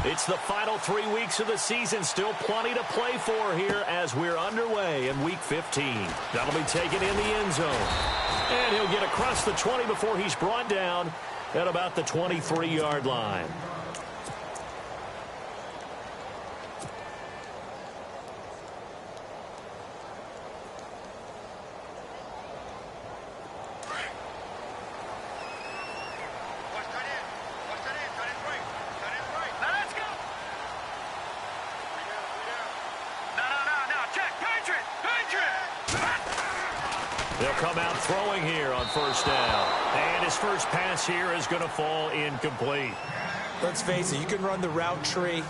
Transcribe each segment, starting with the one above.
It's the final 3 weeks of the season. Still plenty to play for here as we're underway in Week 15. That'll be taken in the end zone. And he'll get across the 20 before he's brought down at about the 23-yard line. They'll come out throwing here on first down. And his first pass here is going to fall incomplete. Let's face it, you can run the route tree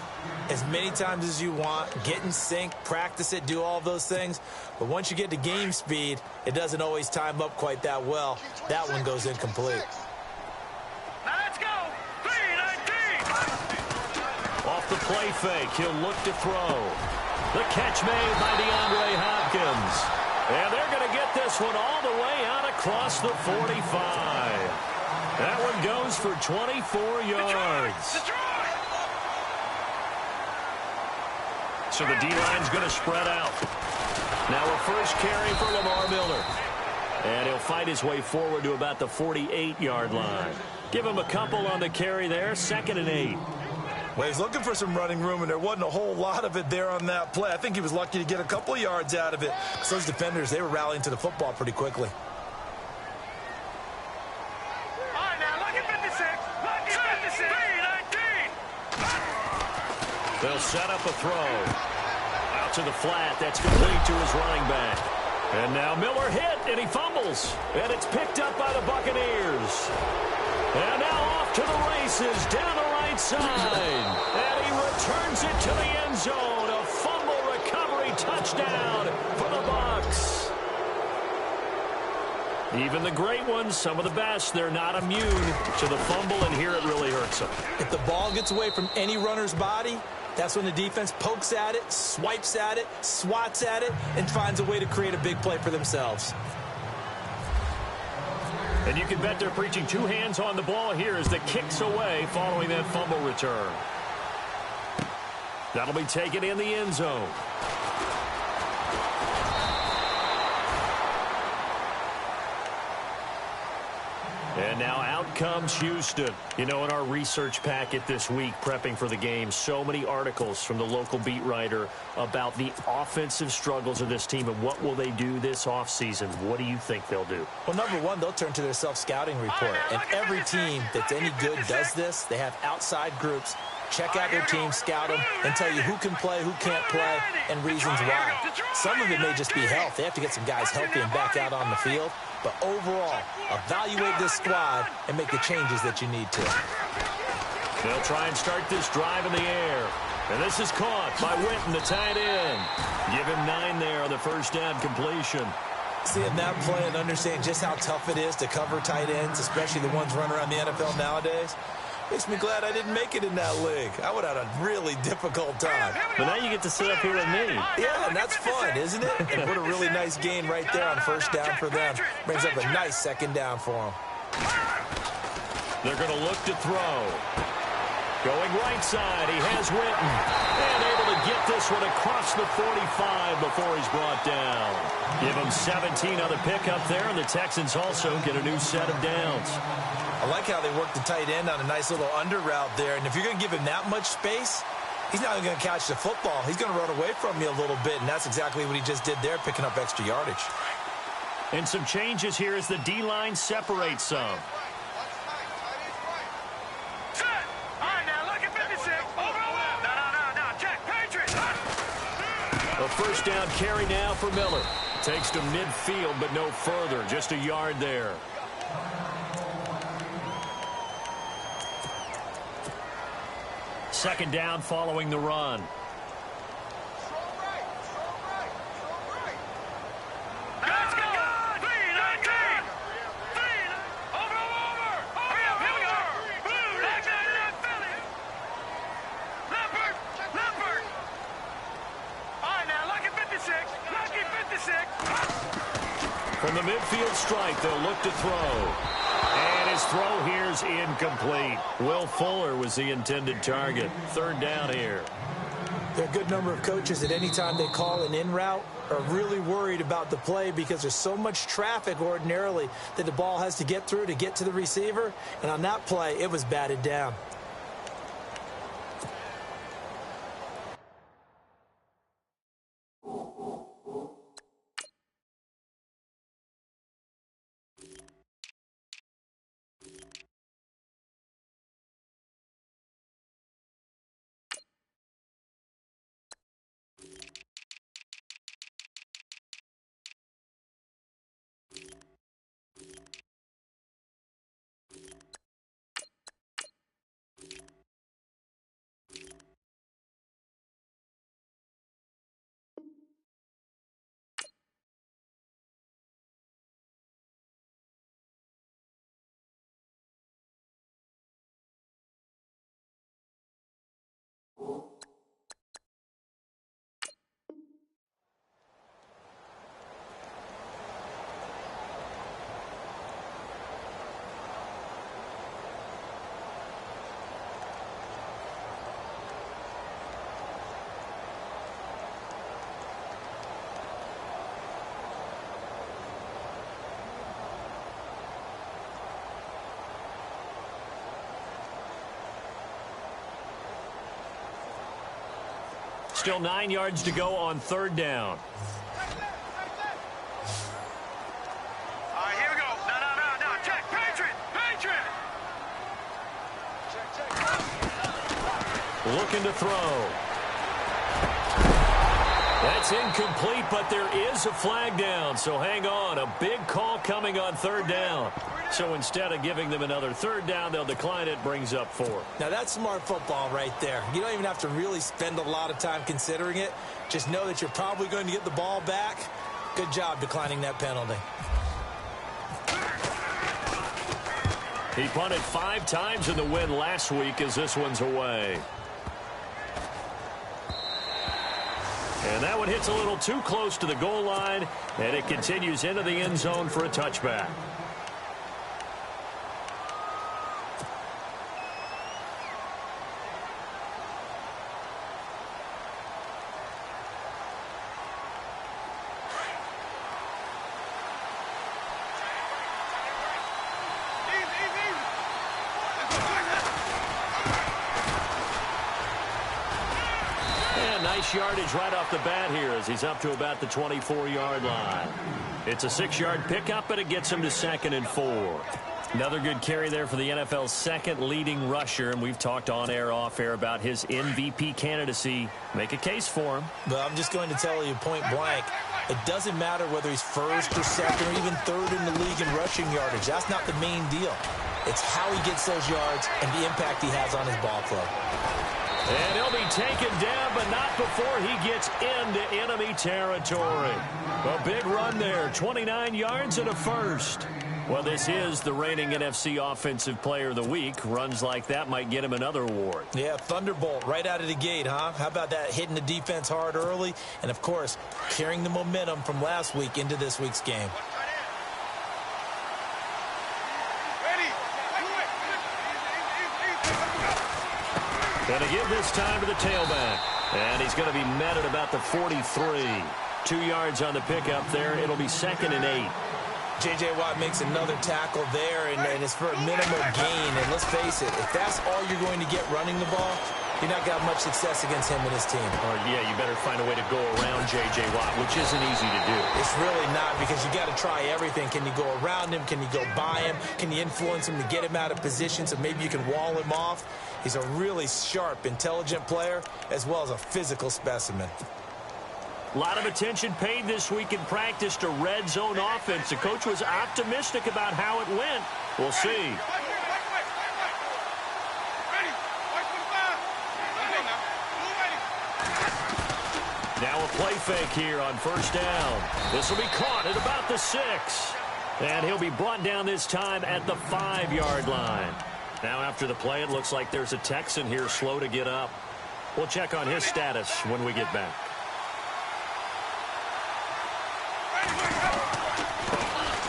as many times as you want, get in sync, practice it, do all those things. But once you get to game speed, it doesn't always time up quite that well. That one goes incomplete. Now let's go. 3-19. Off the play fake, he'll look to throw. The catch made by DeAndre Hopkins. And they're going to get this one all the way out across the 45. That one goes for 24 yards. So the D-line's going to spread out. Now a first carry for Lamar Miller. And he'll fight his way forward to about the 48-yard line. Give him a couple on the carry there, 2nd and 8. Well, he's looking for some running room, and there wasn't a whole lot of it there on that play. I think he was lucky to get a couple of yards out of it. Because those defenders, they were rallying to the football pretty quickly. All right, now, look at 56. Look at 56. 3-19. They'll set up a throw. Out to the flat. That's complete to his running back. And now Miller hit, and he fumbles. And it's picked up by the Buccaneers. And now off to the races down the right side. And he returns it to the end zone. A fumble recovery touchdown for the Bucs. Even the great ones, some of the best, they're not immune to the fumble, and here it really hurts them. If the ball gets away from any runner's body, that's when the defense pokes at it, swipes at it, swats at it, and finds a way to create a big play for themselves. And you can bet they're preaching two hands on the ball here as the kick's away following that fumble return. That'll be taken in the end zone. And now out comes Houston. You know, in our research packet this week, prepping for the game, so many articles from the local beat writer about the offensive struggles of this team and what will they do this offseason. What do you think they'll do? Well, number one, they'll turn to their self-scouting report. And every team that's any good does this. They have outside groups. Check out their team, scout them, and tell you who can play, who can't play, and reasons why. Some of it may just be health. They have to get some guys healthy and back out on the field. But overall, evaluate this squad and make the changes that you need to. They'll try and start this drive in the air. And this is caught by Witten, the tight end. Give him 9 there on the first down completion. Seeing that play and understanding just how tough it is to cover tight ends, especially the ones running around the NFL nowadays, makes me glad I didn't make it in that league. I would have had a really difficult time. But now you get to sit up here with me. Yeah, and that's fun, isn't it? And put a really nice gain right there on first down for them. Brings up a nice second down for them. They're going to look to throw. Going right side, he has Witten. And able to get this one across the 45 before he's brought down. Give him 17 on the pickup there, and the Texans also get a new set of downs. I like how they work the tight end on a nice little under route there. And if you're going to give him that much space, he's not going to catch the football. He's going to run away from you a little bit, and that's exactly what he just did there, picking up extra yardage. And some changes here as the D-line separates some. A first down carry now for Miller. Takes to midfield, but no further. Just a yard there. Second down following the run. From the midfield stripe, they'll look to throw. And his throw here's incomplete. Will Fuller was the intended target. Third down here. There are a good number of coaches at any time they call an in route are really worried about the play because there's so much traffic ordinarily that the ball has to get through to get to the receiver. And on that play, it was batted down. Still 9 yards to go on third down. All right, here we go. No. Check. Patriot. Looking to throw. That's incomplete, but there is a flag down, so hang on. A big call coming on third down. So instead of giving them another third down, they'll decline it. Brings up 4. Now, that's smart football right there. You don't even have to really spend a lot of time considering it. Just know that you're probably going to get the ball back. Good job declining that penalty. He punted 5 times in the win last week as this one's away. And that one hits a little too close to the goal line, and it continues into the end zone for a touchback. Yardage right off the bat here as he's up to about the 24-yard line. It's a 6-yard pickup, but it gets him to 2nd and 4. Another good carry there for the NFL's second leading rusher, and we've talked on air, off air about his MVP candidacy. Make a case for him. Well, I'm just going to tell you point blank, it doesn't matter whether he's first or second or even third in the league in rushing yardage. That's not the main deal. It's how he gets those yards and the impact he has on his ball club. And he'll be taken down, but not before he gets into enemy territory. A big run there, 29 yards and a first. Well, this is the reigning NFC Offensive Player of the Week. Runs like that might get him another award. Yeah, thunderbolt right out of the gate, huh? How about that, hitting the defense hard early? And, of course, carrying the momentum from last week into this week's game. Going to give this time to the tailback. And he's going to be met at about the 43. 2 yards on the pickup there. It'll be 2nd and 8. J.J. Watt makes another tackle there, and it's for a minimal gain. And let's face it, if that's all you're going to get running the ball, you're not going to have much success against him and his team. Or, yeah, you better find a way to go around J.J. Watt, which isn't easy to do. It's really not, because you got to try everything. Can you go around him? Can you go by him? Can you influence him to get him out of position so maybe you can wall him off? He's a really sharp, intelligent player, as well as a physical specimen. A lot of attention paid this week in practice to red zone offense. The coach was optimistic about how it went. We'll see. Now a play fake here on first down. This will be caught at about the 6. And he'll be brought down this time at the 5-yard line. Now after the play, it looks like there's a Texan here slow to get up. We'll check on his status when we get back.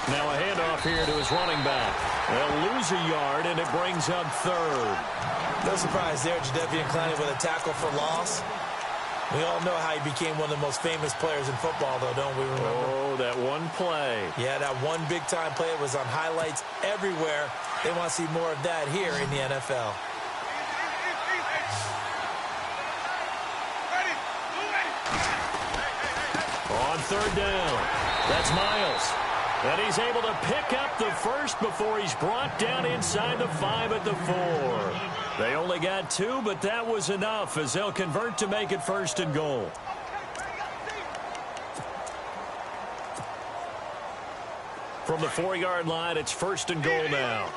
Now a handoff here to his running back. They'll lose a yard, and it brings up third. No surprise there, Jadeveon Clowney with a tackle for loss. We all know how he became one of the most famous players in football, though, don't we remember? Oh, that one play. Yeah, that one big-time play. It was on highlights everywhere. They want to see more of that here in the NFL. On third down, that's Miles. And he's able to pick up the first before he's brought down inside the 5 at the 4. They only got 2, but that was enough as they'll convert to make it 1st and goal. From the 4-yard line, it's 1st and goal now.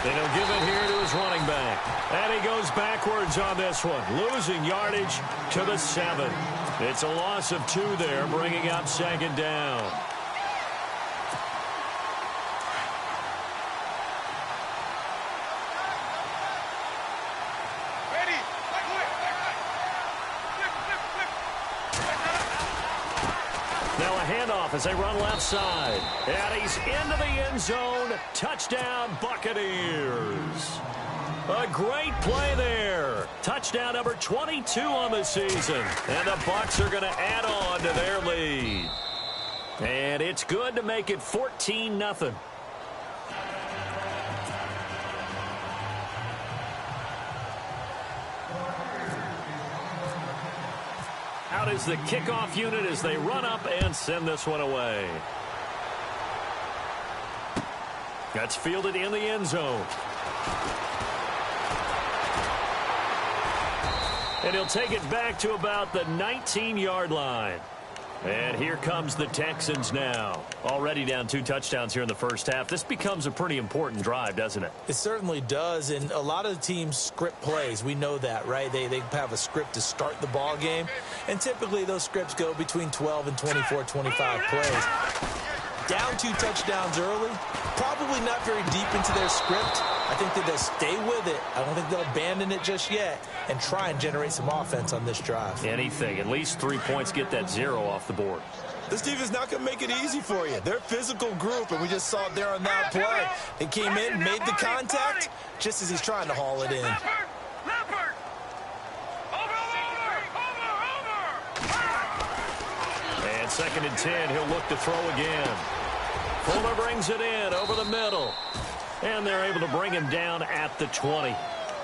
And he'll give it here to his running back. And he goes backwards on this one, losing yardage to the 7. It's a loss of 2 there, bringing up 2nd down. Now a handoff as they run left side. And he's into the end zone. Touchdown, Buccaneers. A great play there. Touchdown number 22 on the season. And the Bucs are going to add on to their lead. And it's good to make it 14-0. Out is the kickoff unit as they run up and send this one away. That's fielded in the end zone. And he'll take it back to about the 19-yard line. And here comes the Texans now. Already down 2 touchdowns here in the first half. This becomes a pretty important drive, doesn't it? It certainly does, and a lot of the teams script plays. We know that, right? They have a script to start the ball game, and typically those scripts go between 12 and 24, 25 plays. Down 2 touchdowns early, probably not very deep into their script. I think that they'll stay with it. I don't think they'll abandon it just yet and try and generate some offense on this drive. Anything. At least 3 points, get that 0 off the board. This team is not going to make it easy for you. They're a physical group, and we just saw it there on that play. They came in, made the contact, just as he's trying to haul it in. And 2nd and 10, he'll look to throw again. Fuller brings it in over the middle. And they're able to bring him down at the 20.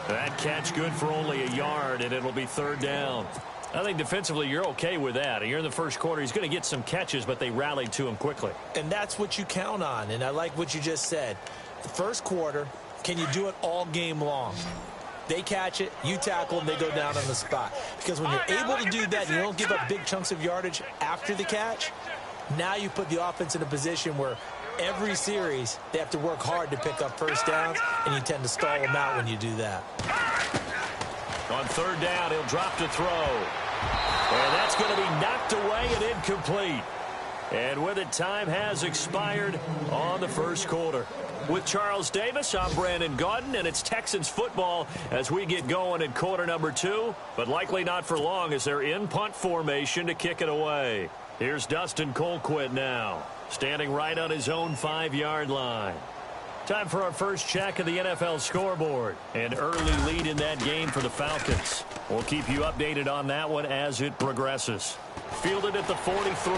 That catch good for only a yard, and it'll be 3rd down. I think defensively you're okay with that. You're in the first quarter. He's going to get some catches, but they rallied to him quickly. And that's what you count on, and I like what you just said. The first quarter, can you do it all game long? They catch it, you tackle them, they go down on the spot. Because when you're able to do that and you don't give up big chunks of yardage after the catch, now you put the offense in a position where every series they have to work hard to pick up first downs, and you tend to stall them out when you do that. On 3rd down, he'll drop to throw. And that's going to be knocked away and incomplete. And with it, time has expired on the first quarter. With Charles Davis, I'm Brandon Gaudin, and it's Texans football as we get going in quarter number 2, but likely not for long as they're in punt formation to kick it away. Here's Dustin Colquitt now, standing right on his own 5-yard line. Time for our first check of the NFL scoreboard. An early lead in that game for the Falcons. We'll keep you updated on that one as it progresses. Fielded at the 43.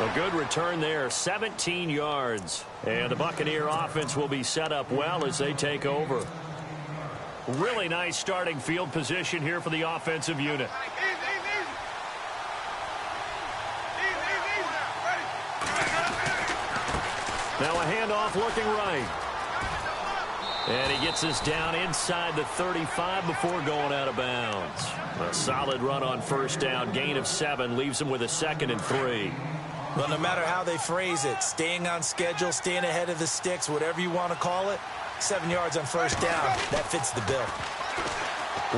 A good return there, 17 yards. And the Buccaneer offense will be set up well as they take over. Really nice starting field position here for the offensive unit. Now a handoff looking right. And he gets us down inside the 35 before going out of bounds. A solid run on first down, gain of 7, leaves him with a 2nd and 3. Well, no matter how they phrase it, staying on schedule, staying ahead of the sticks, whatever you want to call it, 7 yards on first down, that fits the bill.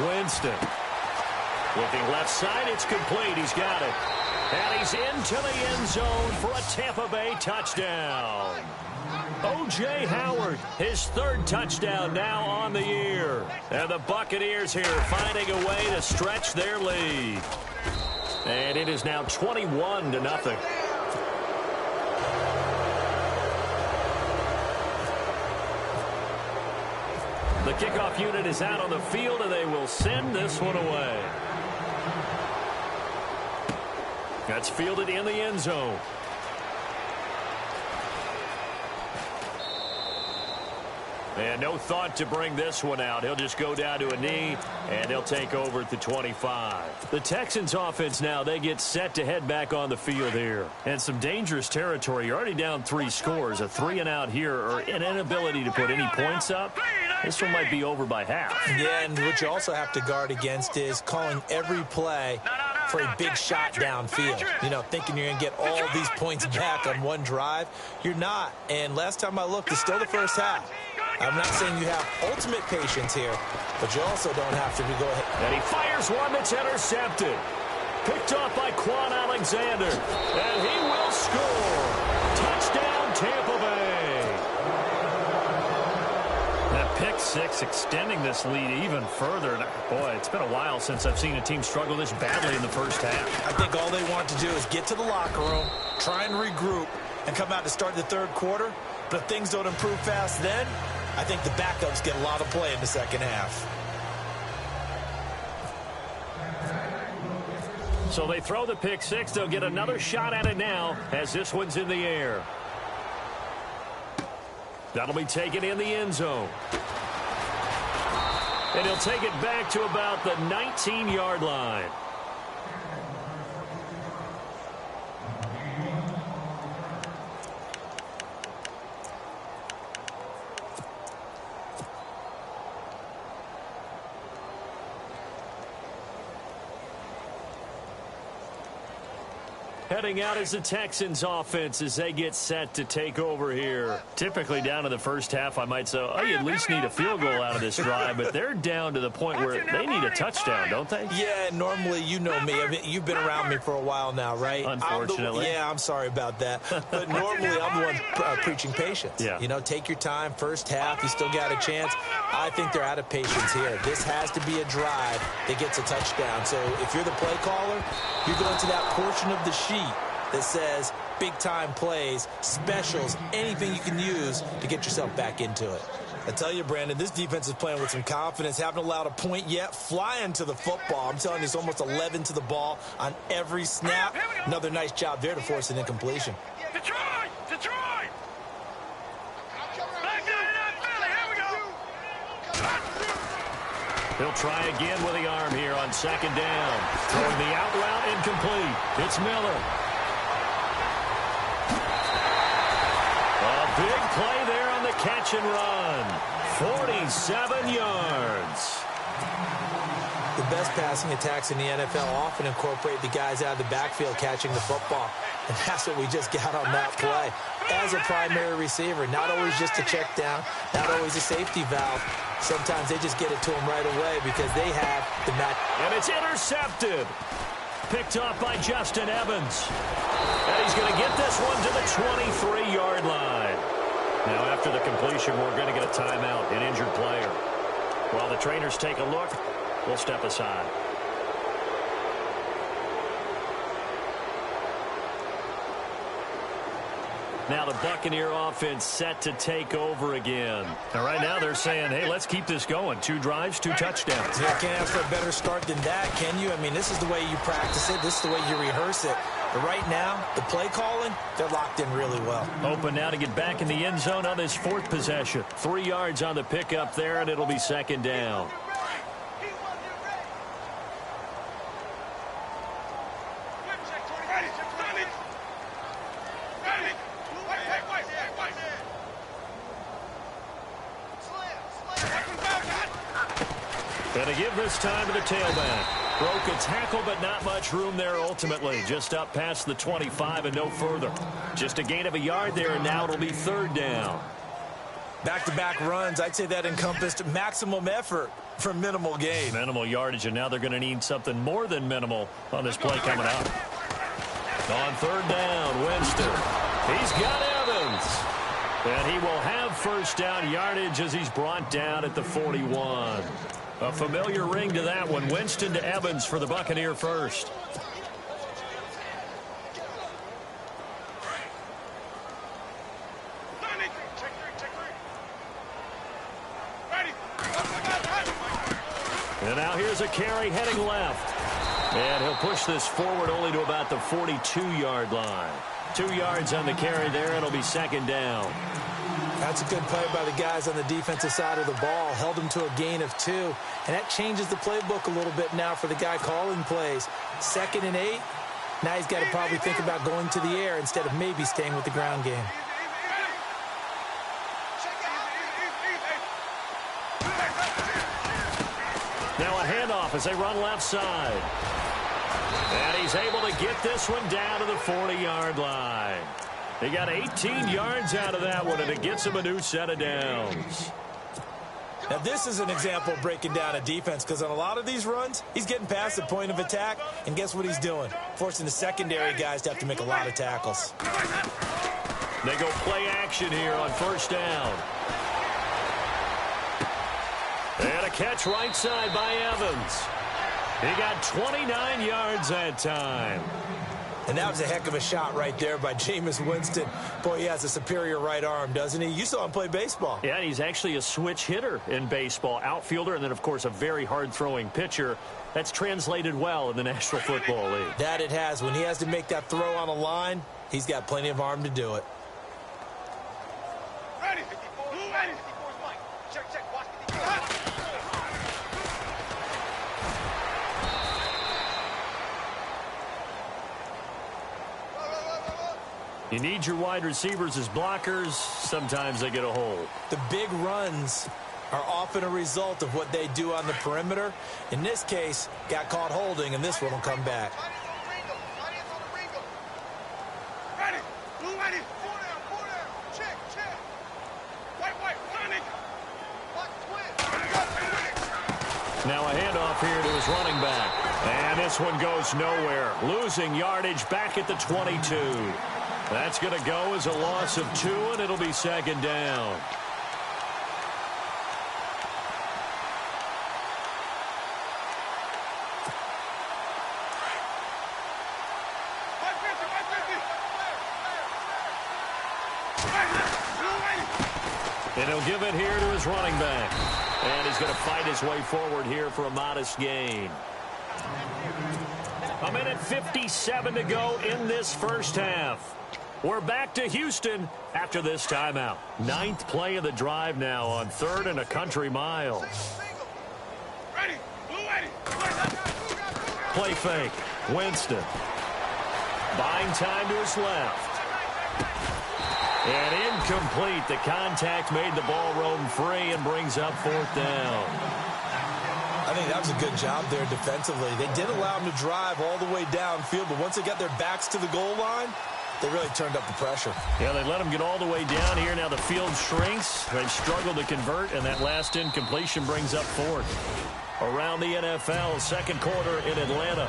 Winston. Looking left side, it's complete. He's got it. And he's into the end zone for a Tampa Bay touchdown. O.J. Howard, his third touchdown now on the year. And the Buccaneers here finding a way to stretch their lead. And it is now 21-0. The kickoff unit is out on the field, and they will send this one away. That's fielded in the end zone. And no thought to bring this one out. He'll just go down to a knee, and he'll take over at the 25. The Texans offense now, they get set to head back on the field here. And some dangerous territory. You're already down 3 scores. A 3-and-out here, or an inability to put any points up. This one might be over by half. Yeah, and what you also have to guard against is calling every play for a big shot downfield. You know, thinking you're going to get all these points back on one drive. You're not. And last time I looked, it's still the first half. I'm not saying you have ultimate patience here, but you also don't have to go ahead. And he fires one that's intercepted. Picked off by Quan Alexander. And he will score. Touchdown, Tampa Bay. That pick six extending this lead even further. And boy, it's been a while since I've seen a team struggle this badly in the first half. I think all they want to do is get to the locker room, try and regroup, and come out to start the third quarter. But if things don't improve fast then, I think the backups get a lot of play in the second half. So they throw the pick six. They'll get another shot at it now as this one's in the air. That'll be taken in the end zone. And he'll take it back to about the 19-yard line. Heading out is the Texans offense as they get set to take over here. Typically down to the first half, I might say, oh, you at least need a field goal out of this drive, but they're down to the point where they need a touchdown, don't they? Yeah, normally, you know me. I mean, you've been around me for a while now, right? Unfortunately. I'm sorry about that. But normally, I'm the one preaching patience. Yeah. You know, take your time. First half, you still got a chance. I think they're out of patience here. This has to be a drive that gets a touchdown. So if you're the play caller, you're going to that portion of the sheet that says big-time plays, specials, anything you can use to get yourself back into it. I tell you, Brandon, this defense is playing with some confidence. Haven't allowed a point yet. Flying to the football. I'm telling you, it's almost 11 to the ball on every snap. Another nice job there to force an incompletion. Detroit! Detroit! Back down in that Philly. Here we go. He'll try again with the arm here on second down. Throwing the out route incomplete. It's Miller. A big play there on the catch and run. 47 yards. The best passing attacks in the NFL often incorporate the guys out of the backfield catching the football. And that's what we just got on that play. As a primary receiver, not always just a check down, not always a safety valve. Sometimes they just get it to him right away because they have the match. And it's intercepted. Picked off by Justin Evans. And he's going to get this one to the 23-yard line. Now, after the completion, we're going to get a timeout, an injured player. While the trainers take a look, we'll step aside. Now the Buccaneer offense set to take over again. And right now they're saying, hey, let's keep this going. 2 drives, 2 touchdowns. Yeah, can't ask for a better start than that, can you? I mean, this is the way you practice it. This is the way you rehearse it. But right now, the play calling, they're locked in really well. Open now to get back in the end zone on this 4th possession. 3 yards on the pickup there, and it'll be second down. And to give this time to the tailback. Broke a tackle, but not much room there ultimately. Just up past the 25 and no further. Just a gain of a yard there, and now it'll be 3rd down. Back-to-back runs, I'd say that encompassed maximum effort for minimal gain. Minimal yardage, and now they're going to need something more than minimal on this play coming up. On third down, Winston. He's got Evans. And he will have first down yardage as he's brought down at the 41. A familiar ring to that one. Winston to Evans for the Buccaneer first. And now here's a carry heading left. And he'll push this forward only to about the 42-yard line. 2 yards on the carry there. It'll be second down. That's a good play by the guys on the defensive side of the ball. Held him to a gain of 2. And that changes the playbook a little bit now for the guy calling plays. 2nd and 8. Now he's got to probably think about going to the air instead of maybe staying with the ground game. Now a handoff as they run left side. And he's able to get this one down to the 40-yard line. He got 18 yards out of that one, and it gets him a new set of downs. Now, this is an example of breaking down a defense, because on a lot of these runs, he's getting past the point of attack, and guess what he's doing? Forcing the secondary guys to have to make a lot of tackles. They go play action here on first down. And a catch right side by Evans. He got 29 yards that time. And that was a heck of a shot right there by Jameis Winston. Boy, he has a superior right arm, doesn't he? You saw him play baseball. Yeah, he's actually a switch hitter in baseball. Outfielder, and then, of course, a very hard-throwing pitcher. That's translated well in the National Football League. That it has. When he has to make that throw on a line, he's got plenty of arm to do it. Ready. Ready. Check. Watch the You need your wide receivers as blockers. Sometimes they get a hole. The big runs are often a result of what they do on the perimeter. In this case, got caught holding, and this one will come back. Ready. Ready. Pull down. Check. White. Now a handoff here to his running back. And this one goes nowhere. Losing yardage back at the 22. That's going to go as a loss of 2, and it'll be second down. And he'll give it here to his running back. And he's going to fight his way forward here for a modest gain. 1:57 to go in this first half. We're back to Houston after this timeout. 9th play of the drive now on 3rd and a country mile. Play fake. Winston. Buying time to his left. And incomplete. The contact made the ball roam free and brings up 4th down. I think that was a good job there defensively. They did allow them to drive all the way downfield, but once they got their backs to the goal line, they really turned up the pressure. Yeah, they let them get all the way down here. Now the field shrinks. They've struggled to convert, and that last incompletion brings up 4th. Around the NFL, second quarter in Atlanta.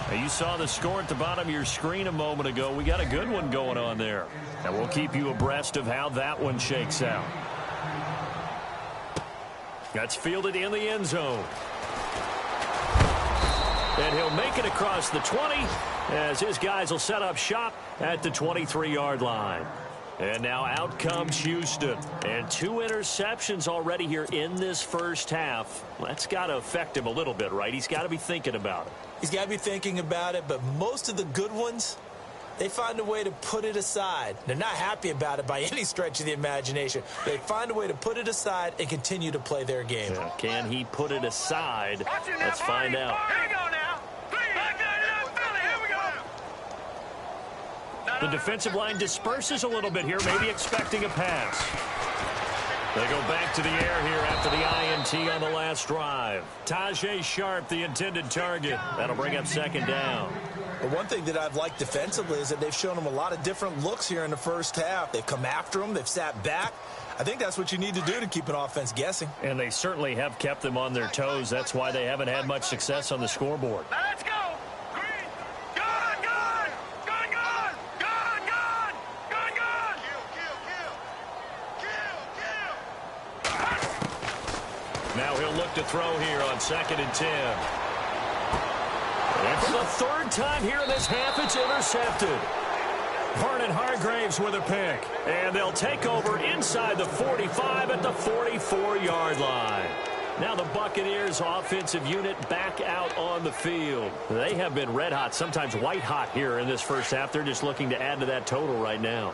Now, you saw the score at the bottom of your screen a moment ago. We got a good one going on there. And we'll keep you abreast of how that one shakes out. That's fielded in the end zone. And he'll make it across the 20 as his guys will set up shop at the 23-yard line. And now out comes Houston. And 2 interceptions already here in this first half. That's got to affect him a little bit, right? He's got to be thinking about it. He's got to be thinking about it, but most of the good ones, they find a way to put it aside. They're not happy about it by any stretch of the imagination. They find a way to put it aside and continue to play their game. Yeah, can he put it aside? Let's find out. Here we go now. The defensive line disperses a little bit here, maybe expecting a pass. They go back to the air here after the INT on the last drive. Tajay Sharp, the intended target. That'll bring up second down. But one thing that I've liked defensively is that they've shown them a lot of different looks here in the first half. They've come after them. They've sat back. I think that's what you need to do to keep an offense guessing. And they certainly have kept them on their toes. That's why they haven't had much success on the scoreboard. Now let's go. Green. Good. Now he'll look to throw here on 2nd and 10. And for the 3rd time here in this half, it's intercepted. Vernon Hargraves with a pick. And they'll take over inside the 45 at the 44-yard line. Now the Buccaneers offensive unit back out on the field. They have been red hot, sometimes white hot here in this first half. They're just looking to add to that total right now.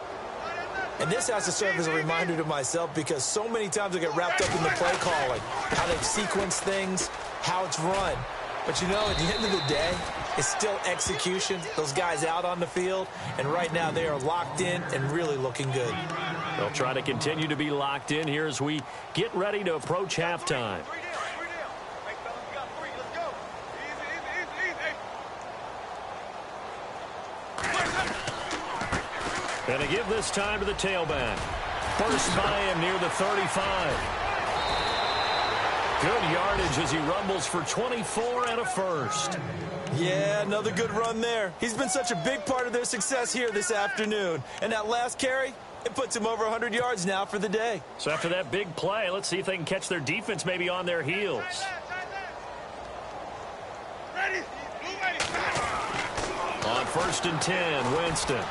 And this has to serve as a reminder to myself because so many times I get wrapped up in the play calling, how they've sequenced things, how it's run. But, you know, at the end of the day, it's still execution. Those guys out on the field, and right now they are locked in and really looking good. They'll try to continue to be locked in here as we get ready to approach halftime. And they give this time to the tailback. First by him near the 35. Good yardage as he rumbles for 24 and a first. Yeah, another good run there. He's been such a big part of their success here this afternoon. And that last carry, it puts him over 100 yards now for the day. So after that big play, let's see if they can catch their defense maybe on their heels. On 1st and 10, Winston.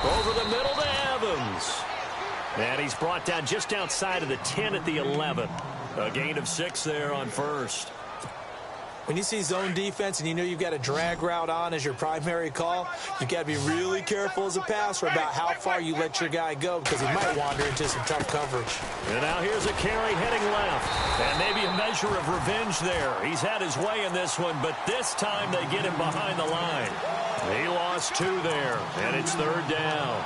Over the middle to Evans. And he's brought down just outside of the 10 at the 11. A gain of 6 there on first. When you see zone defense and you know you've got a drag route on as your primary call, you've got to be really careful as a passer about how far you let your guy go because he might wander into some tough coverage. And now here's a carry heading left. And maybe a measure of revenge there. He's had his way in this one, but this time they get him behind the line. He lost 2 there, and it's 3rd down.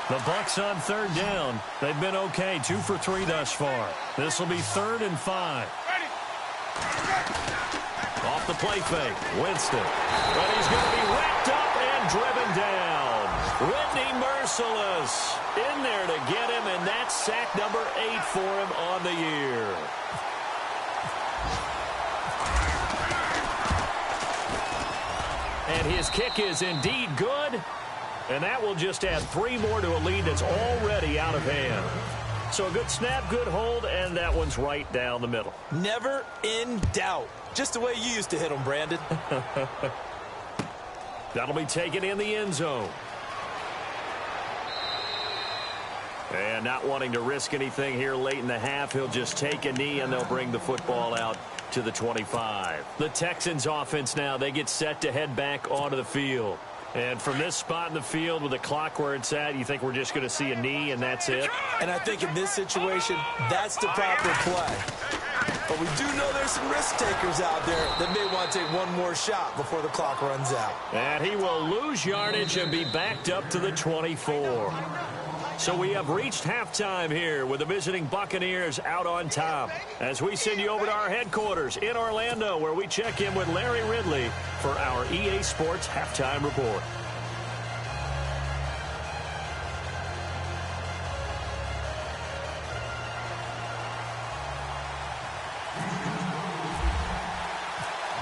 The Bucs on 3rd down. They've been okay, 2 for 3 thus far. This will be 3rd and 5. Off the play fake, Winston. But he's going to be wrapped up and driven down. Whitney Merciless in there to get him, and that's sack number 8 for him on the year. And his kick is indeed good. And that will just add 3 more to a lead that's already out of hand. So a good snap, good hold, and that one's right down the middle. Never in doubt. Just the way you used to hit them, Brandon. That'll be taken in the end zone. And not wanting to risk anything here late in the half, he'll just take a knee, and they'll bring the football out to the 25. The Texans offense now, they get set to head back onto the field. And from this spot in the field with the clock where it's at, you think we're just going to see a knee and that's it? And I think in this situation, that's the proper play. But we do know there's some risk takers out there that may want to take one more shot before the clock runs out. And he will lose yardage and be backed up to the 24. So we have reached halftime here with the visiting Buccaneers out on top. As we send you over to our headquarters in Orlando, where we check in with Larry Ridley for our EA Sports Halftime Report.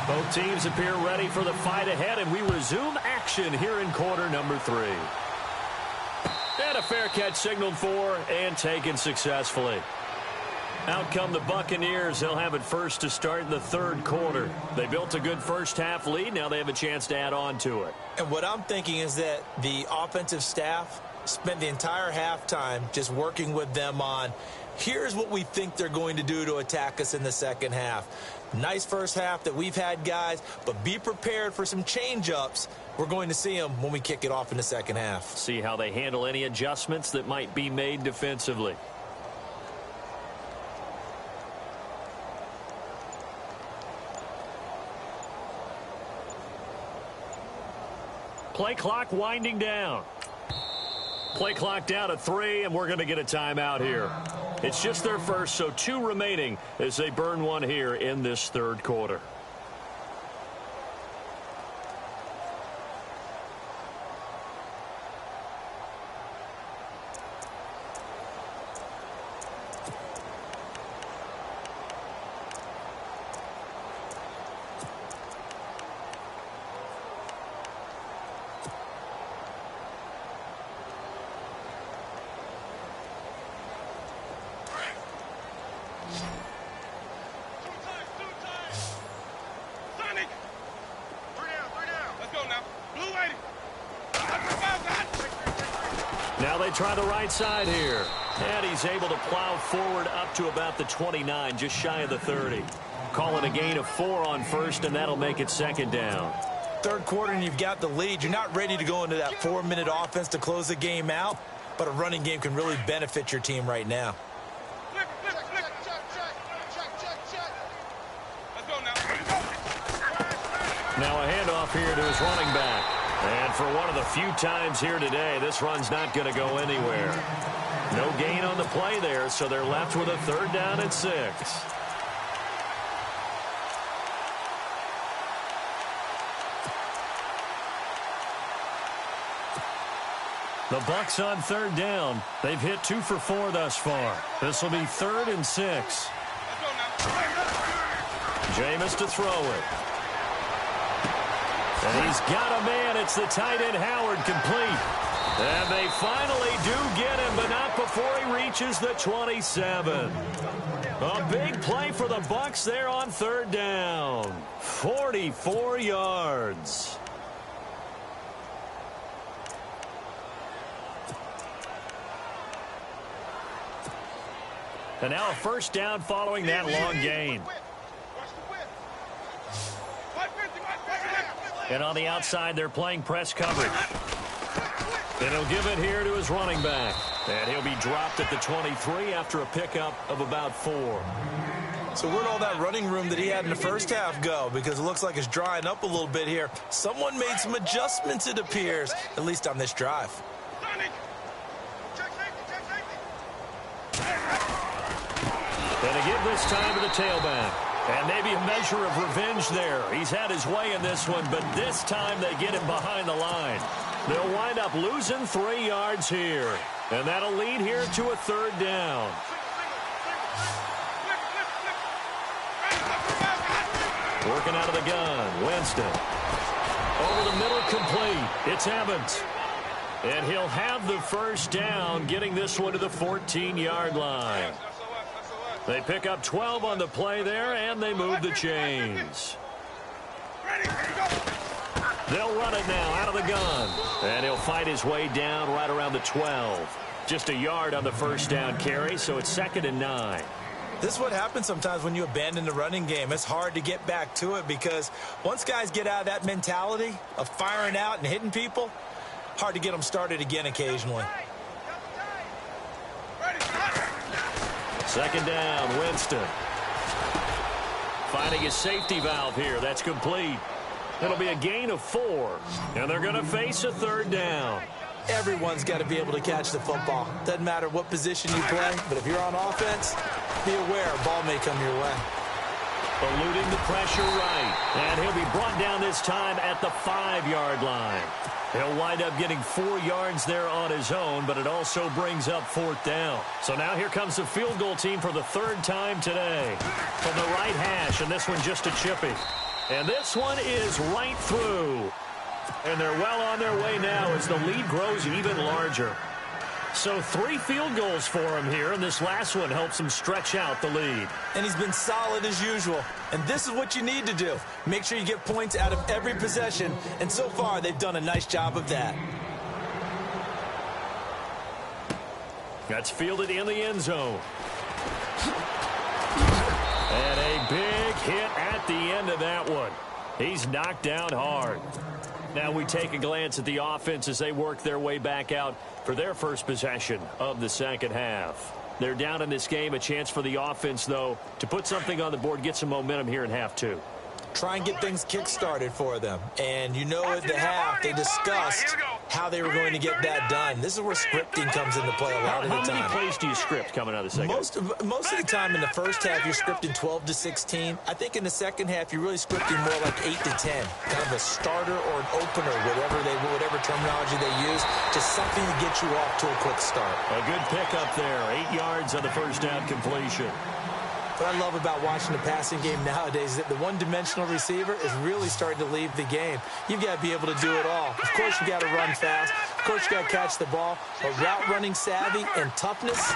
Both teams appear ready for the fight ahead, and we resume action here in quarter number 3. And a fair catch signaled for and taken successfully. Out come the Buccaneers. They'll have it first to start in the 3rd quarter. They built a good first half lead. Now they have a chance to add on to it. And what I'm thinking is that the offensive staff spent the entire halftime just working with them on, here's what we think they're going to do to attack us in the second half. Nice first half that we've had, guys, but be prepared for some change-ups. We're going to see them when we kick it off in the second half. See how they handle any adjustments that might be made defensively. Play clock winding down. Play clock down at 3, and we're going to get a timeout here. It's just their first, so 2 remaining as they burn one here in this 3rd quarter. Sonic. Three down. Let's go now. Blue lady. Now they try the right side here. And he's able to plow forward up to about the 29, just shy of the 30. Calling a gain of 4 on first, and that'll make it second down. Third quarter and you've got the lead. You're not ready to go into that 4-minute offense to close the game out, but a running game can really benefit your team right now. Now a handoff here to his running back. And for one of the few times here today, this run's not going to go anywhere. No gain on the play there, so they're left with a 3rd down and 6. The Bucs on 3rd down. They've hit 2 for 4 thus far. This will be 3rd and 6. Jameis to throw it. And he's got a man. It's the tight end Howard, complete. And they finally do get him, but not before he reaches the 27. A big play for the Bucs there on 3rd down. 44 yards. And now a 1st down following that long gain. And on the outside, they're playing press coverage. And he'll give it here to his running back. And he'll be dropped at the 23 after a pickup of about 4. So where'd all that running room that he had in the first half go? Because it looks like it's drying up a little bit here. Someone made some adjustments, it appears, at least on this drive. And a give this time to the tailback. And maybe a measure of revenge there. He's had his way in this one, but this time they get him behind the line. They'll wind up losing 3 yards here. And that'll lead here to a 3rd down. Working out of the gun, Winston. Over the middle, complete. It's Evans. And he'll have the 1st down, getting this one to the 14-yard line. They pick up 12 on the play there, and they move the chains. They'll run it now out of the gun. And he'll fight his way down right around the 12. Just a yard on the 1st down carry, so it's 2nd and 9. This is what happens sometimes when you abandon the running game. It's hard to get back to it because once guys get out of that mentality of firing out and hitting people, hard to get them started again occasionally. 2nd down, Winston. Finding his safety valve here. That's complete. It'll be a gain of 4. And they're going to face a 3rd down. Everyone's got to be able to catch the football. Doesn't matter what position you play, but if you're on offense, be aware a ball may come your way. Eluding the pressure right. And he'll be brought down this time at the 5-yard line. He'll wind up getting 4 yards there on his own, but it also brings up 4th down. So now here comes the field goal team for the 3rd time today. From the right hash, and this one just a chippy. And this one is right through. And they're well on their way now as the lead grows even larger. So 3 field goals for him here, and this last one helps him stretch out the lead. And he's been solid as usual. And this is what you need to do. Make sure you get points out of every possession. And so far, they've done a nice job of that. That's fielded in the end zone. And a big hit at the end of that one. He's knocked down hard. Now we take a glance at the offense as they work their way back out for their first possession of the 2nd half. They're down in this game. A chance for the offense, though, to put something on the board, get some momentum here in half 2. Try and get things kick-started for them. And you know at the half, they discussed how they were going to get that done. This is where scripting comes into play a lot of the time. How many plays do you script coming out of the second? Most of the time in the first half, you're scripting 12 to 16. I think in the second half, you're really scripting more like 8 to 10. Kind of a starter or an opener, whatever terminology they use. Just something to get you off to a quick start. A good pickup there. 8 yards on the 1st down completion. What I love about watching the passing game nowadays is that the one-dimensional receiver is really starting to leave the game. You've got to be able to do it all. Of course, you got to run fast. Of course, you got to catch the ball. But route running savvy and toughness,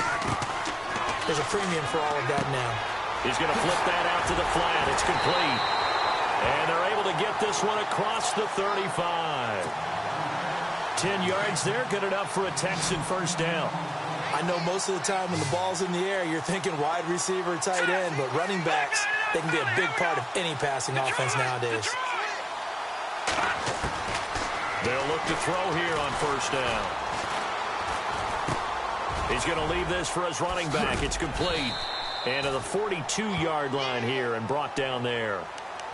there's a premium for all of that now. He's going to flip that out to the flat. It's complete. And they're able to get this one across the 35. 10 yards there, good enough for a Texan first down. I know most of the time when the ball's in the air, you're thinking wide receiver, tight end, but running backs, they can be a big part of any passing offense nowadays. They'll look to throw here on first down. He's going to leave this for his running back. It's complete. And to the 42-yard line here and brought down there.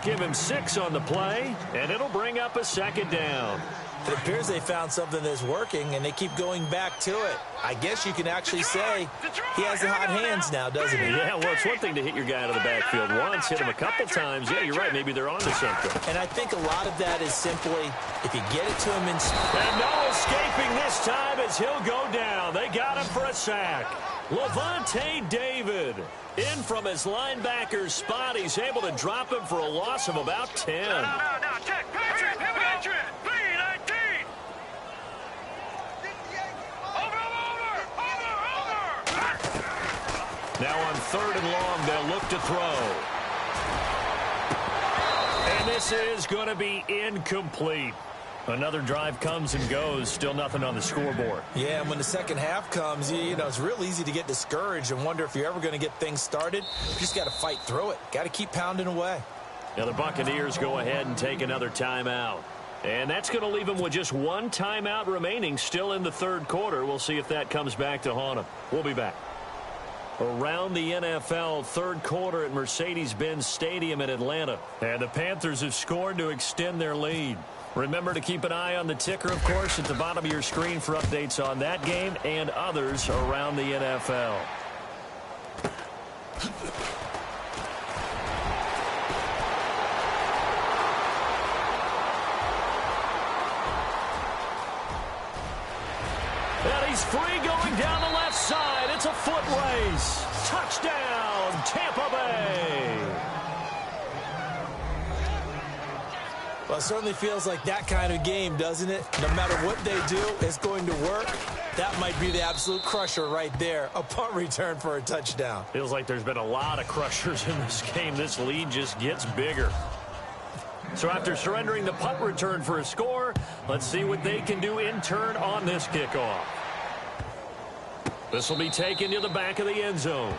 Give him 6 on the play, and it'll bring up a second down. It appears they found something that's working, and they keep going back to it. I guess you can actually say he has the hot hands now, doesn't he? Yeah, well, it's one thing to hit your guy out of the backfield once, hit him a couple times. Yeah, you're right. Maybe they're onto something. And I think a lot of that is simply if you get it to him in... And no escaping this time as he'll go down. They got him for a sack. Levante David in from his linebacker spot. He's able to drop him for a loss of about 10. No, check. Patriot. Now on 3rd and long, they'll look to throw. And this is going to be incomplete. Another drive comes and goes. Still nothing on the scoreboard. Yeah, and when the second half comes, you know, it's real easy to get discouraged and wonder if you're ever going to get things started. You just got to fight through it. Got to keep pounding away. Now the Buccaneers go ahead and take another timeout. And that's going to leave them with just one timeout remaining still in the third quarter. We'll see if that comes back to haunt them. We'll be back. Around the NFL, third quarter at Mercedes-Benz Stadium in Atlanta. And the Panthers have scored to extend their lead. Remember to keep an eye on the ticker, of course, at the bottom of your screen for updates on that game and others around the NFL. And he's free going down the left side. It's a foot race. Touchdown, Tampa Bay. Well, it certainly feels like that kind of game, doesn't it? No matter what they do, it's going to work. That might be the absolute crusher right there. A punt return for a touchdown. Feels like there's been a lot of crushers in this game. This lead just gets bigger. So after surrendering the punt return for a score, let's see what they can do in turn on this kickoff. This will be taken to the back of the end zone.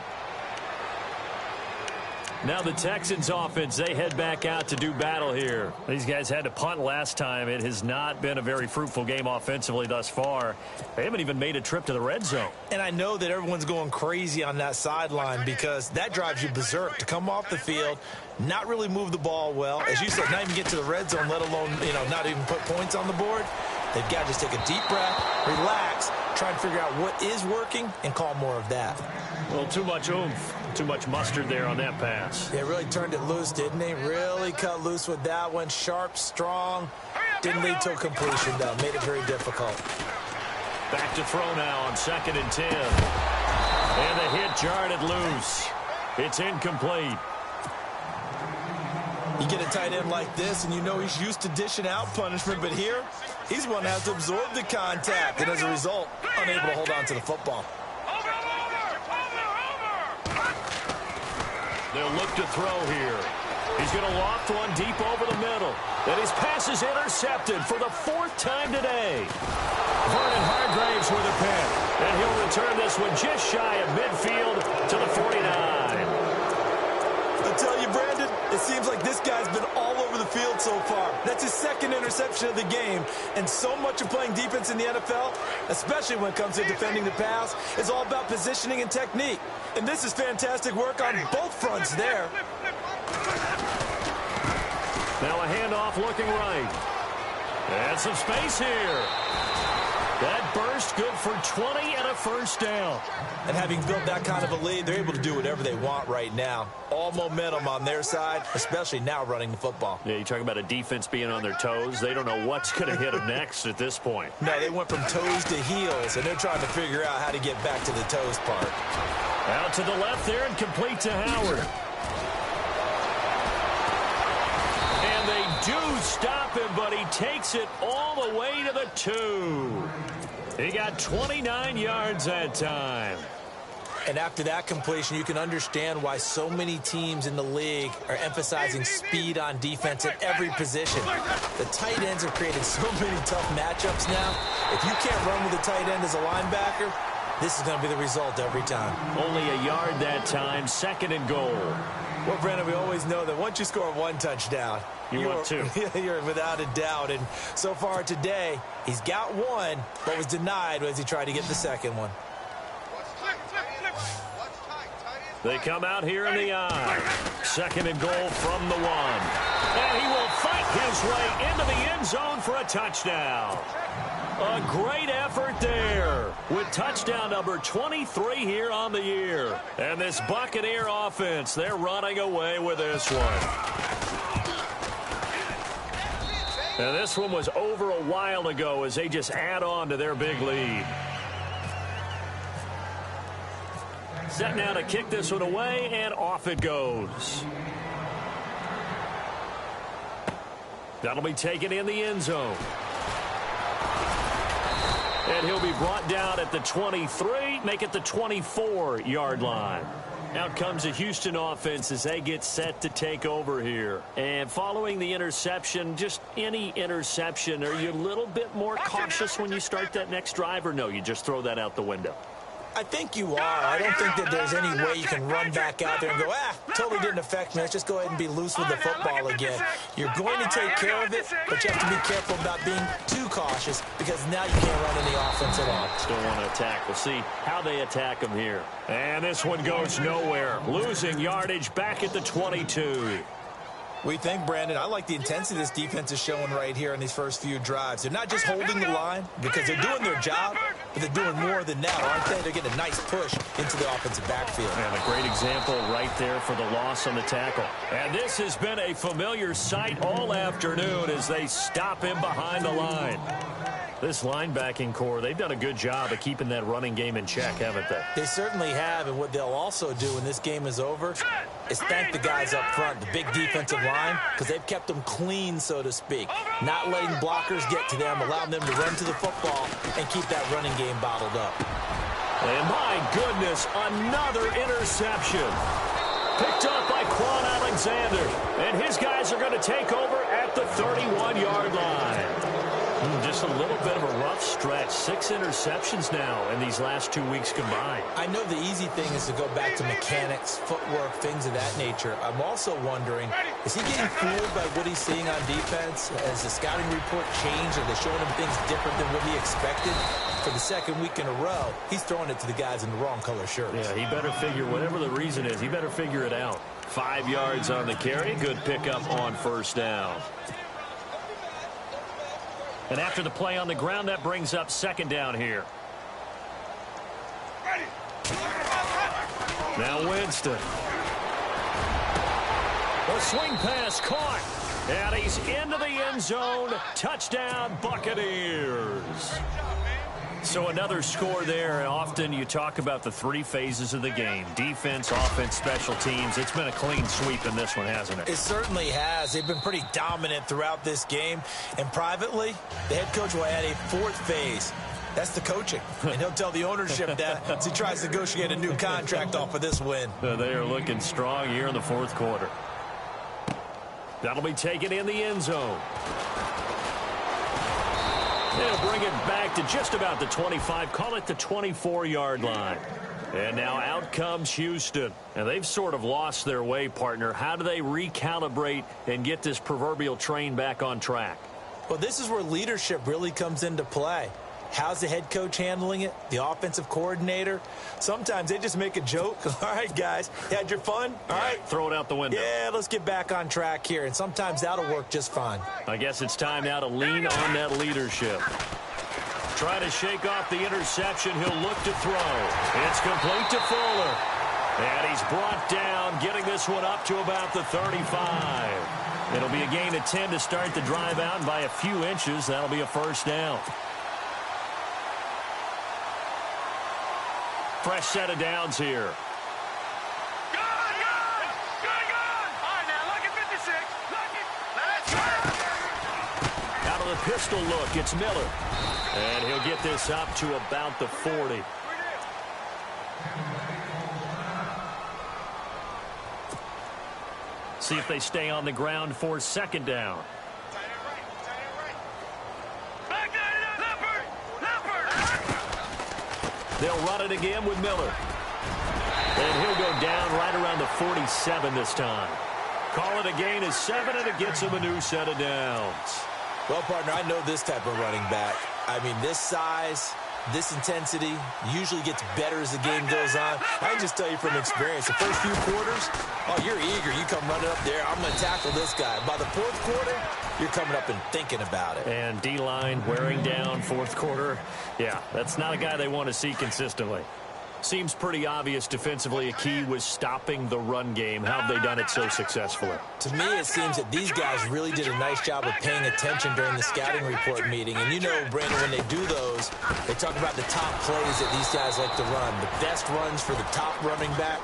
Now the Texans offense, they head back out to do battle here. These guys had to punt last time. It has not been a very fruitful game offensively thus far. They haven't even made a trip to the red zone. And I know that everyone's going crazy on that sideline because that drives you berserk to come off the field, not really move the ball well. As you said, not even get to the red zone, let alone, not even put points on the board. They've got to just take a deep breath, relax, try to figure out what is working, and call more of that. Well, too much oomph, too much mustard there on that pass. They really turned it loose, didn't they? Really cut loose with that one. Sharp, strong. Didn't lead to a completion, though. Made it very difficult. Back to throw now on 2nd and 10. And the hit jarred it loose. It's incomplete. You get a tight end like this, and you know he's used to dishing out punishment, but here, he's one that has to absorb the contact, and as a result, unable to hold on to the football. They'll look to throw here. He's going to loft one deep over the middle. And his pass is intercepted for the 4th time today. Vernon Hargreaves with a pick. And he'll return this one just shy of midfield to the 49. I tell you, Brandon, it seems like this guy's been all over the field so far. That's his 2nd interception of the game. And so much of playing defense in the NFL, especially when it comes to defending the pass, is all about positioning and technique. And this is fantastic work on both fronts there. Now a handoff looking right. And some space here. That burst good for 20 and a first down. And having built that kind of a lead, they're able to do whatever they want right now. All momentum on their side, especially now running the football. Yeah, you talk about a defense being on their toes. They don't know what's going to hit them next at this point. No, they went from toes to heels, and they're trying to figure out how to get back to the toes part. Out to the left there and complete to Howard. And they do stop him, but he takes it all the way to the 2. He got 29 yards that time. And after that completion, you can understand why so many teams in the league are emphasizing speed on defense at every position. The tight ends have created so many tough matchups now. If you can't run with a tight end as a linebacker, this is going to be the result every time. Only a yard that time, 2nd and goal. Well, Brandon, we always know that once you score 1 touchdown, want 2. You're without a doubt. And so far today, he's got 1, but was denied as he tried to get the 2nd one. They come out here in the eye. 2nd and goal from the 1. And he will fight his way into the end zone for a touchdown. A great effort there with touchdown number 23 here on the year. And this Buccaneer offense, they're running away with this one. And this one was over a while ago as they just add on to their big lead. Set now to kick this one away, and off it goes. That'll be taken in the end zone. And he'll be brought down at the 23, make it the 24-yard line. Out comes the Houston offense as they get set to take over here. And following the interception, just any interception, are you a little bit more cautious when you start that next drive, or no, you just throw that out the window? I think you are. I don't think that there's any way you can run back out there and go, totally didn't affect me. Let's just go ahead and be loose with the football again. You're going to take care of it, but you have to be careful about being too cautious because now you can't run any offense at all. Still want to attack. We'll see how they attack them here. And this one goes nowhere. Losing yardage back at the 22. We think, Brandon, I like the intensity this defense is showing right here in these first few drives. They're not just holding the line because they're doing their job, but they're doing more than that, aren't they? They're getting a nice push into the offensive backfield. And a great example right there for the loss on the tackle. And this has been a familiar sight all afternoon as they stop him behind the line. This linebacking core, they've done a good job of keeping that running game in check, haven't they? They certainly have, and what they'll also do when this game is over is thank the guys up front, the big defensive line, because they've kept them clean, so to speak. Not letting blockers get to them, allowing them to run to the football and keep that running game bottled up. And my goodness, another interception. Picked up by Quan Alexander. And his guys are going to take over at the 31-yard line. Just a little bit of a rough stretch. 6 interceptions now in these last 2 weeks combined. I know the easy thing is to go back to mechanics, footwork, things of that nature. I'm also wondering, is he getting fooled by what he's seeing on defense? Has the scouting report changed? Are they showing him things different than what he expected? For the second week in a row, he's throwing it to the guys in the wrong color shirts. Yeah, he better figure, whatever the reason is, he better figure it out. 5 yards on the carry. Good pickup on first down. And after the play on the ground, that brings up second down here. Now Winston. A swing pass caught. And he's into the end zone. Touchdown, Buccaneers. So another score there. Often you talk about the 3 phases of the game. Defense, offense, special teams. It's been a clean sweep in this one, hasn't it? It certainly has. They've been pretty dominant throughout this game. And privately, the head coach will add a 4th phase. That's the coaching. And he'll tell the ownership that as he tries to negotiate a new contract off of this win. They are looking strong here in the 4th quarter. That'll be taken in the end zone. They'll bring it back to just about the 25, call it the 24-yard line. And now out comes Houston. And they've sort of lost their way, partner. How do they recalibrate and get this proverbial train back on track? Well, this is where leadership really comes into play. How's the head coach handling it? The offensive coordinator? Sometimes they just make a joke. All right, guys, you had your fun? All right. Throw it out the window. Yeah, let's get back on track here. And sometimes that'll work just fine. I guess it's time now to lean on that leadership. Trying to shake off the interception. He'll look to throw. It's complete to Fuller. And he's brought down, getting this one up to about the 35. It'll be a gain of 10 to start the drive out, and by a few inches, that'll be a first down. Fresh set of downs here. Good! All right, now, look at 56. Out of the pistol look, it's Miller. And he'll get this up to about the 40. see if they stay on the ground for second down. They'll run it again with Miller. And he'll go down right around the 47 this time. Call it a gain of 7, and it gets him a new set of downs. Well, partner, I know this type of running back. I mean, this size, this intensity usually gets better as the game goes on. I can just tell you from experience, the first few quarters, oh, you're eager. You come running up there, I'm going to tackle this guy. By the fourth quarter, you're coming up and thinking about it. And D-line wearing down fourth quarter. Yeah, that's not a guy they want to see consistently. Seems pretty obvious defensively a key was stopping the run game. How have they done it so successfully? To me, it seems that these guys really did a nice job of paying attention during the scouting report meeting. And you know, Brandon, when they do those, they talk about the top plays that these guys like to run. The best runs for the top running back,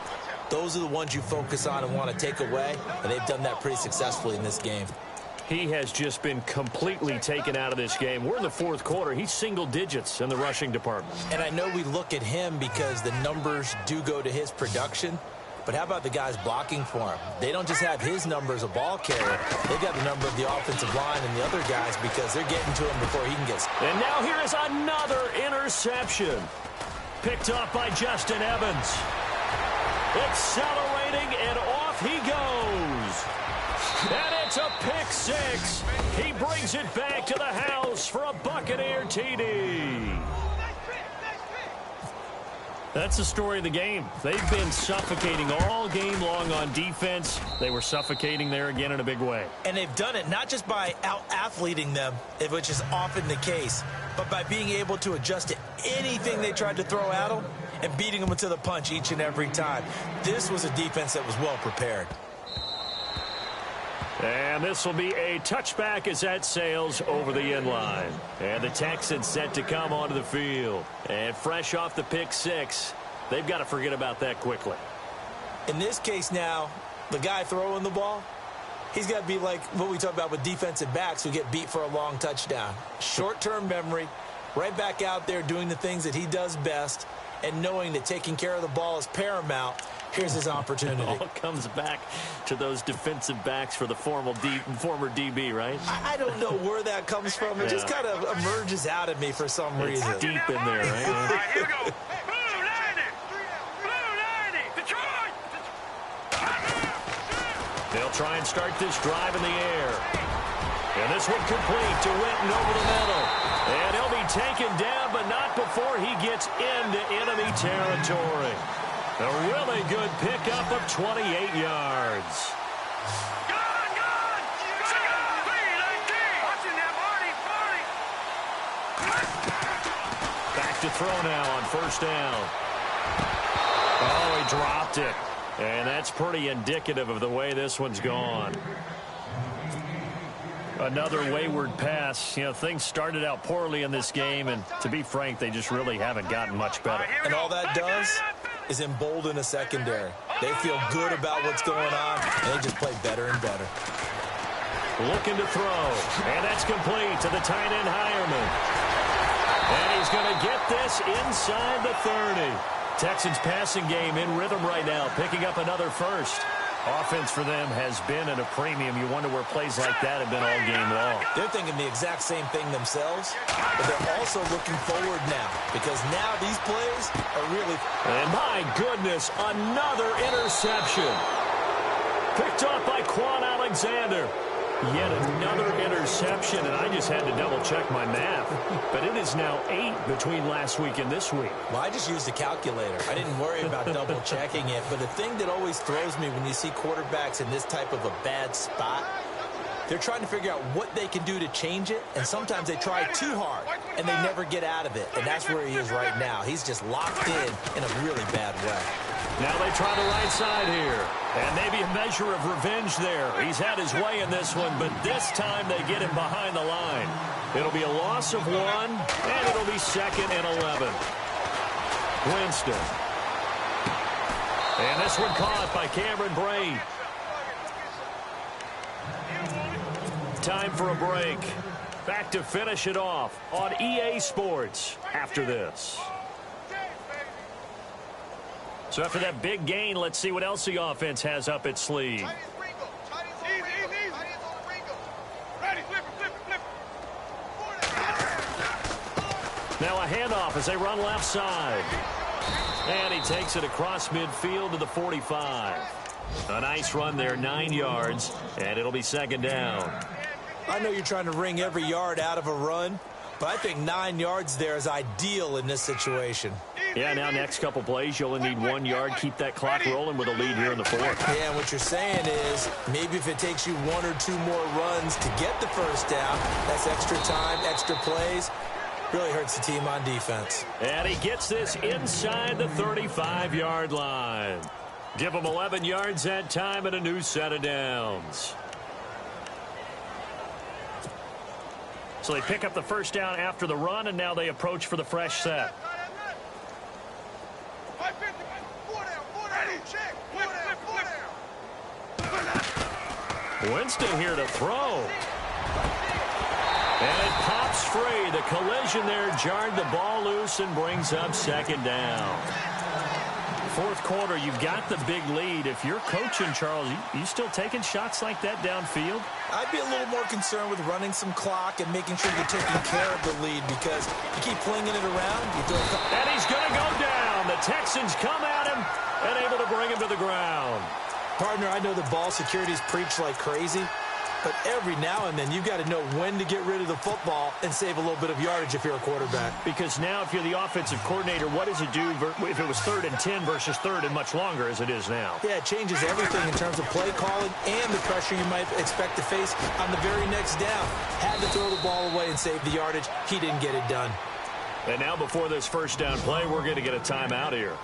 those are the ones you focus on and want to take away. And they've done that pretty successfully in this game. He has just been completely taken out of this game. We're in the fourth quarter. He's single digits in the rushing department. And I know we look at him because the numbers do go to his production. But how about the guys blocking for him? They don't just have his number as a ball carrier. They've got the number of the offensive line and the other guys because they're getting to him before he can get. And now here is another interception. Picked up by Justin Evans. Accelerating, and off he goes. And it's a pick six. He brings it back to the house for a Buccaneer TD. That's the story of the game. They've been suffocating all game long on defense. They were suffocating there again in a big way. And they've done it not just by out-athleting them, which is often the case, but by being able to adjust to anything they tried to throw at them and beating them to the punch each and every time. This was a defense that was well prepared. And this will be a touchback as that sails over the end line. And the Texans set to come onto the field. And fresh off the pick six, they've got to forget about that quickly. In this case now, the guy throwing the ball, he's got to be like what we talk about with defensive backs who get beat for a long touchdown. Short-term memory, right back out there doing the things that he does best, and knowing that taking care of the ball is paramount. Here's his opportunity. It all comes back to those defensive backs for the former DB, right? I don't know where that comes from. It just kind of emerges out of me for some reason. It's deep in there, right? All right, here we go. Blue 90. Blue 90. Detroit. They'll try and start this drive in the air. And this one complete to Witten over the middle. And he'll be taken down, but not before he gets into enemy territory. A really good pickup of 28 yards. Back to throw now on first down. Oh, he dropped it. And that's pretty indicative of the way this one's gone. Another wayward pass. You know, things started out poorly in this game, and to be frank, they just really haven't gotten much better. And all that does is embolden a secondary. They feel good about what's going on, and they just play better and better. Looking to throw, and that's complete to the tight end Hireman. And he's going to get this inside the 30. Texans passing game in rhythm right now, picking up another first. Offense for them has been at a premium. You wonder where plays like that have been all game long. They're thinking the exact same thing themselves, but they're also looking forward now because now these plays are really... And my goodness, another interception. Picked off by Quan Alexander. Yet another interception, and I just had to double-check my math. But it is now 8 between last week and this week. Well, I just used a calculator. I didn't worry about double-checking it. But the thing that always throws me when you see quarterbacks in this type of a bad spot, they're trying to figure out what they can do to change it, and sometimes they try too hard, and they never get out of it. And that's where he is right now. He's just locked in a really bad way. Now they try the right side here. And maybe a measure of revenge there. He's had his way in this one, but this time they get him behind the line. It'll be a loss of 1, and it'll be 2nd and 11. Winston. And this one caught by Cameron Brate. Time for a break. Back to finish it off on EA Sports after this. So after that big gain, let's see what else the offense has up its sleeve. Now a handoff as they run left side. And he takes it across midfield to the 45. A nice run there, 9 yards, and it'll be second down. I know you're trying to wring every yard out of a run, but I think 9 yards there is ideal in this situation. Yeah, now next couple plays, you only need 1 yard. Keep that clock rolling with a lead here in the fourth. Yeah, and what you're saying is maybe if it takes you 1 or 2 more runs to get the first down, that's extra time, extra plays. Really hurts the team on defense. And he gets this inside the 35-yard line. Give him 11 yards that time and a new set of downs. So they pick up the first down after the run, and now they approach for the fresh set. Winston here to throw. And it pops free. The collision there jarred the ball loose and brings up second down. Fourth quarter, you've got the big lead. If you're coaching, Charles, you still taking shots like that downfield? I'd be a little more concerned with running some clock and making sure you're taking care of the lead, because you keep flinging it around. And he's going to go down. The Texans come at him and able to bring him to the ground. Partner, I know the ball security's preached like crazy, but every now and then you've got to know when to get rid of the football and save a little bit of yardage if you're a quarterback. Because now if you're the offensive coordinator, what does it do if it was 3rd and 10 versus 3rd and much longer as it is now? Yeah, it changes everything in terms of play calling and the pressure you might expect to face on the very next down. Had to throw the ball away and save the yardage. He didn't get it done. And now before this first down play, we're going to get a timeout here.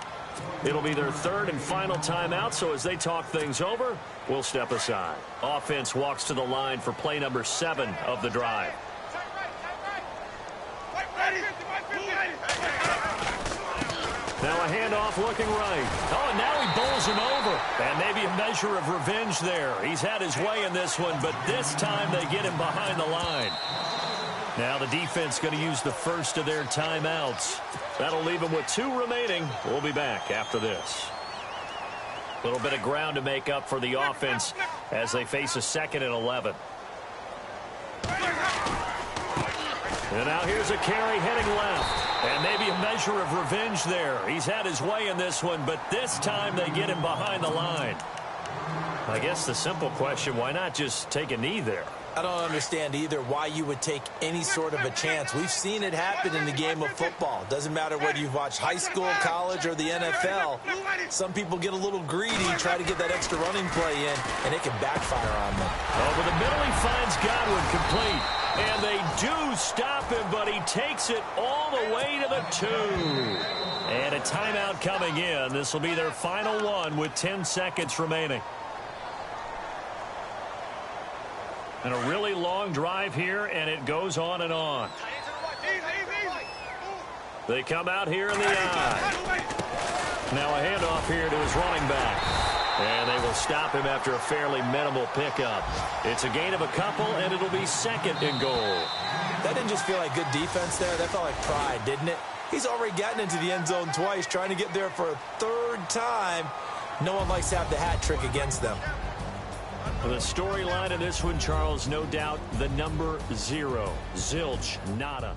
It'll be their 3rd and final timeout, so as they talk things over, we'll step aside. Offense walks to the line for play number 7 of the drive. Now a handoff looking right. Oh, and now he bowls him over. And maybe a measure of revenge there. He's had his way in this one, but this time they get him behind the line. Now the defense going to use the first of their timeouts. That'll leave them with 2 remaining. We'll be back after this. A little bit of ground to make up for the offense as they face a 2nd and 11. And now here's a carry heading left. And maybe a measure of revenge there. He's had his way in this one, but this time they get him behind the line. I guess the simple question, why not just take a knee there? I don't understand either why you would take any sort of a chance. We've seen it happen in the game of football. Doesn't matter whether you've watched high school, college, or the NFL. Some people get a little greedy, try to get that extra running play in, and it can backfire on them. Over the middle, he finds Godwin complete. And they do stop him, but he takes it all the way to the 2. And a timeout coming in. This will be their final one with 10 seconds remaining. And a really long drive here, and it goes on and on. They come out here in the eye. Now a handoff here to his running back. And they will stop him after a fairly minimal pickup. It's a gain of a couple, and it'll be 2nd and goal. That didn't just feel like good defense there. That felt like pride, didn't it? He's already gotten into the end zone twice, trying to get there for a 3rd time. No one likes to have the hat trick against them. The storyline of this one, Charles, no doubt the number 0. Zilch, nada.